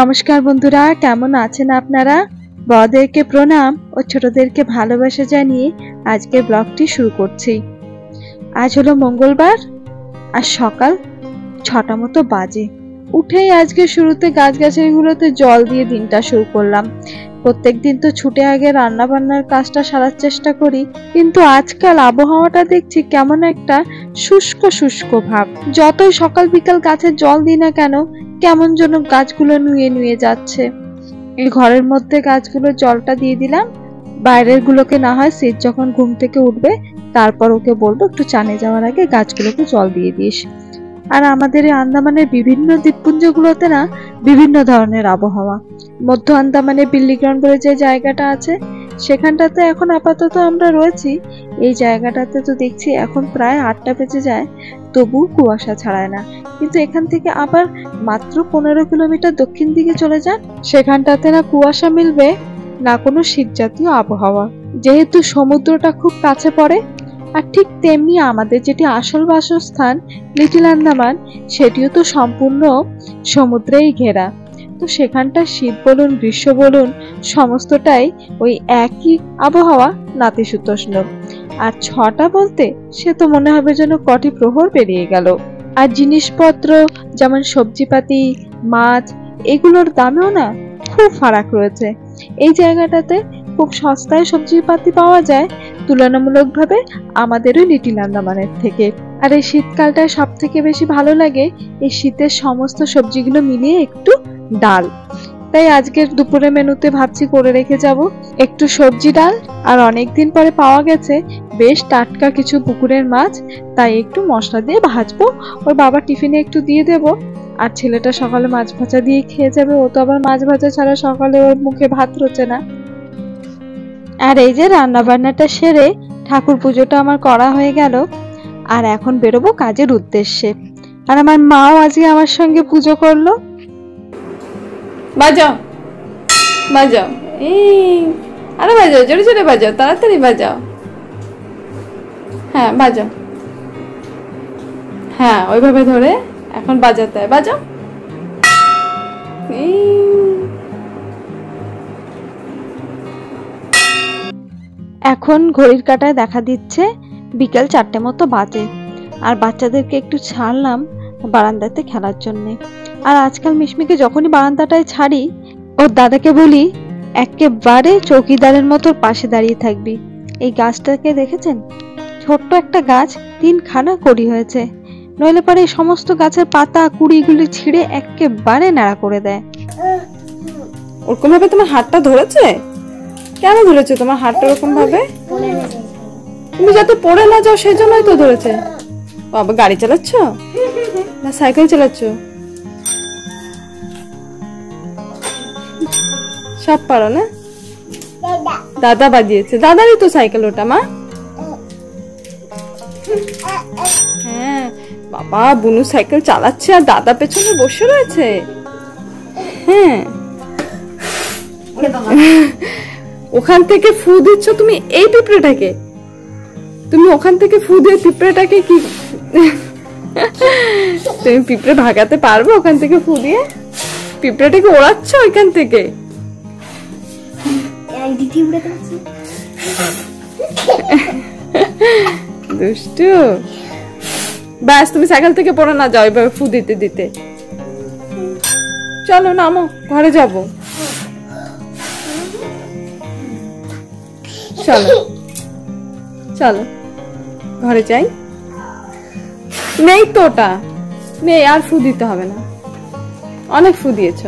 নমস্কার বন্ধুরা, কেমন আছেন আপনারা? বড়দেরকে প্রণাম ও ছোটদেরকে ভালোবাসা জানিয়ে আজকের ব্লগটি শুরু করছি। আজ হলো মঙ্গলবার আর সকাল 6টা মতো বাজে। উঠেই আজকে শুরুতে গাছগাছালিগুলোতে জল দিয়ে দিনটা শুরু করলাম। প্রত্যেকদিন তো ছুটে আগে রান্না বান্নার কাজটা সারার চেষ্টা করি, কিন্তু আজকাল আবহাওয়াটা দেখছি কেমন একটা শুষ্ক শুষ্ক ভাব। যতই সকাল বিকাল গাছে জল দিই না কেন, কেমন যেন গাছগুলো নুয়ে নুয়ে যাচ্ছে। এই ঘরের মধ্যে গাছগুলো জলটা দিয়ে দিলাম, বাইরের গুলোকে না হয় শীত যখন ঘুম থেকে উঠবে তারপর ওকে বলবো একটু চানে যাওয়ার আগে গাছগুলোকে জল দিয়ে দিস। আর আমাদের এই আন্দামানের বিভিন্ন দ্বীপপুঞ্জগুলোতে না বিভিন্ন ধরনের আবহাওয়া। মধ্য আন্দামানে বিল্লিগ্রাউন্ড বলে যে জায়গাটা আছে, সেখানটাতে এখন আপাতত আমরা রয়েছি। এই জায়গাটাতে তো দেখছি এখন প্রায় 8টা বেজে যায়, তবু কুয়াশা ছাড়ায় না। কিন্তু এখান থেকে আবার মাত্র 15 কিলোমিটার দক্ষিণ দিকে চলে যান, সেখানটাতে না কুয়াশা মিলবে না কোনো শীত জাতীয় আবহাওয়া। যেহেতু সমুদ্রটা খুব কাছে পড়ে, আর ঠিক তেমনি আমাদের যেটি আসল বাসস্থান লিটল আন্দামান, সেটিও তো সম্পূর্ণ সমুদ্রেই ঘেরা। তো সেখানটা শীত বলুন গ্রীষ্ম বলুন সমস্তটাই ওই একই আবহাওয়া, নাতিশীতোষ্ণ। আর 6টা বলতে সে তো মনে হবে যেন কটি প্রহর পেরিয়ে গেল। আর জিনিসপত্র যেমন সবজিপাতি, মাছ, এগুলোর দামেও না খুব ফারাক রয়েছে। এই জায়গাটাতে খুব সস্তায় সবজিপাতি পাওয়া যায় তুলনামূলকভাবে আমাদের ওই লিটল আন্দামানের থেকে। আর এই শীতকালটায় সব থেকে বেশি ভালো লাগে এই শীতের সমস্ত সবজিগুলো মিলিয়ে একটু ডাল। তাই আজকের দুপুরে মেনুতে ভাবছি করে রেখে যাব একটু সবজি ডাল। আর অনেকদিন পরে পাওয়া গেছে বেশ টাটকা কিছু পুকুরের মাছ, তাই একটু মশলা দিয়ে ভাজবো। ওর বাবা টিফিনে একটু দিয়ে দেব, আর ছেলেটা সকালে মাছ ভাজা দিয়ে খেয়ে যাবে। ও তো আবার মাছ ভাজা ছাড়া সকালে ওর মুখে ভাত রোচে না। আর এই যে রান্না বান্নাটা সেরে ঠাকুর পুজোটা আমার করা হয়ে গেল, আর এখন বেরোবো কাজের উদ্দেশ্যে। আর আমার মাও আজকে আমার সঙ্গে পুজো করলো। বাজাও বাজাও, এই আরে বাজাও, জোরে জোরে বাজাও, তাড়াতাড়ি বাজাও। হ্যাঁ বাজাও, হ্যাঁ ওইভাবে ধরে এখন বাজাতে হয়, বাজাও। এখন ঘড়ির কাঁটায় দেখা দিচ্ছে বিকেল 4টে মতো বাজে। আর বাচ্চাদেরকে একটু ছাড়লাম বারান্দাতে খেলার জন্য। আর আজকাল মিশমিকে যখনই বারান্দাটায় ছাড়ি, ওর দাদাকে বলি একেবারে চৌকিদারের মতো পাশে দাঁড়িয়ে থাকবি। এই গাছটাকে দেখেছেন? ছোট্ট একটা গাছ, 3খানা কড়ি হয়েছে, নইলে পরে সমস্ত গাছের পাতা কুড়িগুলি ছিঁড়ে একেবারে নাড়া করে দেয়। ওরকম ভাবে তোমার হাতটা ধরেছে? কেন ধরেছে তোমার হাতটা ওরকম ভাবে? তুমি যাতে পড়ে না যাও সেই জন্যই তো ধরেছে। বাবা গাড়ি চালাচ্ছ না সাইকেল চালাচ্ছ? সব পারো না? দাদা বাজিয়েছে, দাদারই তো সাইকেল ওটা মা। হ্যাঁ বাবা, বুনু সাইকেল চালাচ্ছে আর দাদা পেছনে বসে রয়েছে। হ্যাঁ ওখান থেকে ফু দিচ্ছ তুমি এই পিঁপড়েটাকে, তুমি ওখান থেকে ফু দিয়ে পিঁপড়েটাকে কি তুমি পিঁপড়ে ভাগাতে পারবে ওখান থেকে ফু দিয়ে? পিঁপড়েটাকে ওড়াচ্ছ ওইখান থেকে। দুষ্টু, ব্যাস তুমি সাইকেল থেকে পড়ে না যাও এভাবে ফু দিতে দিতে। চলো নামো, ঘরে যাবো। চলো চলো ঘরে যাই। নেই তো ওটা, নেই, আর ফু দিতে হবে না, অনেক ফু দিয়েছ।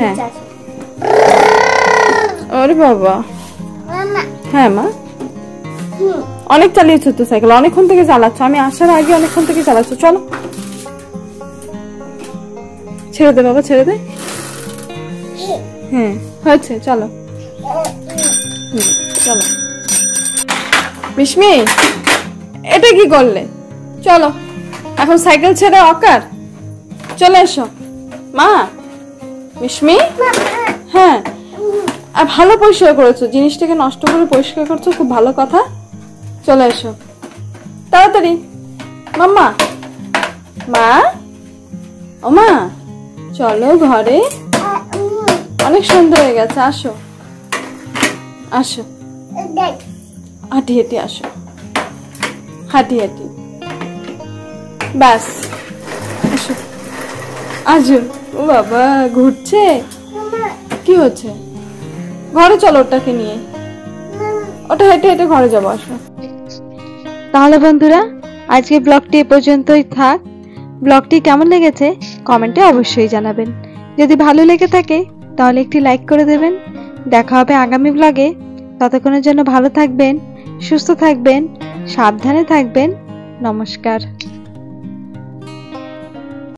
হ্যাঁ আরে বাবা, হ্যাঁ মা অনেক চালিয়েছো তো সাইকেল, অনেকক্ষণ থেকে চালাচ্ছ, আমি আসার আগে অনেকক্ষণ থেকে চালাচ্ছ। চলো ছেড়ে দে বাবা, ছেড়ে দে। হ্যাঁ হয়েছে, চলো চলো। মিশমি এটা কি করলে? চলো এখন সাইকেল ছেড়ে অকার চলে এসো মা। মিশমি হ্যাঁ, আর ভালো পরিষ্কার করেছো, জিনিসটাকে নষ্ট করে পরিষ্কার করছো, খুব ভালো কথা। চলে এসো তাড়াতাড়ি। মাম্মা, মা ও মা চলো ঘরে। অনেক সন্ধ্যা হয়ে গেছে, আসো আসো, হাঁটি হাঁটি আসো, হাঁটি হাঁটি, ব্যাস আসো আসো। ও বাবা ঘুরছে, কি হচ্ছে? ঘরে চলো ওটাকে নিয়ে, ওটা হেঁটে হেঁটে ঘরে যাবো, আসো। তাহলে বন্ধুরা আজকে ব্লগটি এ পর্যন্তই থাক। ব্লগটি কেমন লেগেছে কমেন্টে অবশ্যই জানাবেন। যদি ভালো লেগে থাকে তাহলে একটি লাইক করে দেবেন। দেখা হবে আগামী ব্লগে। ততক্ষণের জন্য ভালো থাকবেন, সুস্থ থাকবেন, সাবধানে থাকবেন। নমস্কার।